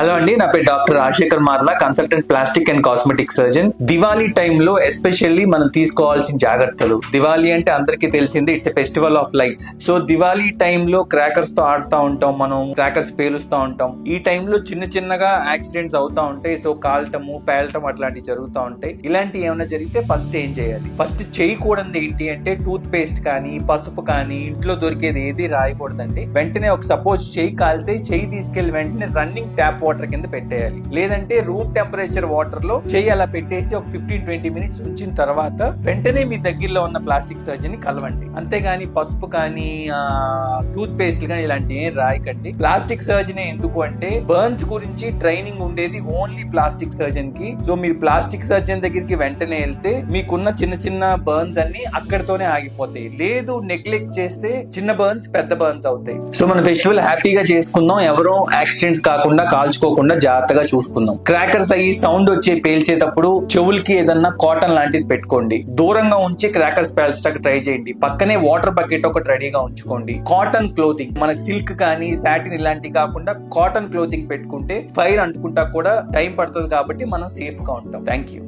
Hello అండి, నా పేరు doctor Rajasekhar మార్లా, consultant plastic and cosmetic surgeon. Diwali టైంలో ఎస్పెషల్లీ మనం తీసుకోవాల్సిన జాగ్రత్తలు. దివాళీ అంటే అందరికీ తెలిసింది, it's a festival of lights. So Diwali టైంలో క్రాకర్స్ తో ఆడుతూ ఉంటాం, మనం క్రాకర్స్ పేలుస్తూ ఉంటాం. ఈ టైంలో చిన్న చిన్నగా యాక్సిడెంట్స్ అవుతా ఉంటాయి. సో కాల్టము, పేలటం అట్లాంటివి జరుగుతూ ఉంటాయి. ఇలాంటివి ఏమైనా జరిగితే ఫస్ట్ ఏం చేయాలి? ఫస్ట్ చేయకూడదు ఏంటి అంటే టూత్ పేస్ట్ కానీ, పసుపు కానీ, ఇంట్లో దొరికేది ఏది రాయకూడదండి. వెంటనే ఒక సపోజ్ చెయ్యి కాలితే చెయ్యి తీసుకెళ్లి వెంటనే రన్నింగ్ ట్యాప్ వాటర్ కింద పెట్టేయాలి. లేదంటే రూమ్ టెంపరేచర్ వాటర్ లో చెయ్యి అలా పెట్టేసి ఒక 15-20 మినిట్స్ ఉంచిన తర్వాత వెంటనే మీ దగ్గరలో ఉన్న ప్లాస్టిక్ సర్జన్ ని కలవండి. అంతేగాని పసుపు కానీ, టూత్ పేస్ట్ కానీ ఇలాంటి ఏం రాయకండి. ప్లాస్టిక్ సర్జన్ ఎందుకు అంటే బర్న్స్ గురించి ట్రైనింగ్ ఉండేది ఓన్లీ ప్లాస్టిక్ సర్జన్ కి. సో మీరు ప్లాస్టిక్ సర్జన్ దగ్గరికి వెంటనే వెళ్తే మీకున్న చిన్న చిన్న బర్న్స్ అన్ని అక్కడితోనే ఆగిపోతాయి. లేదు నెగ్లెక్ట్ చేస్తే చిన్న బర్న్స్ పెద్ద బర్న్స్ అవుతాయి. సో మన ఫెస్టివల్ హ్యాపీగా చేసుకుందాం. ఎవరో యాక్సిడెంట్స్ కాకుండా, కాల్చుకోకుండా జాగ్రత్తగా చూసుకుందాం. క్రాకర్స్ అయ్యి సౌండ్ వచ్చే పేల్చేటప్పుడు చెవులకి ఏదన్నా కాటన్ లాంటిది పెట్టుకోండి. దూరంగా ఉంచి క్రాకర్స్ పేల్చడానికి ట్రై చేయండి. పక్కనే వాటర్ బకెట్ ఒకటి రెడీగా ఉంచుకోండి. కాటన్ క్లోతింగ్, మనకి సిల్క్ కానీ సాటిన్ ఇలాంటివి కాకుండా కాటన్ క్లోతింగ్ పెట్టుకుంటే ఫైర్ అంటుకుంటా కూడా టైం పడుతుంది కాబట్టి మనం సేఫ్ గా ఉంటాం. Thank you.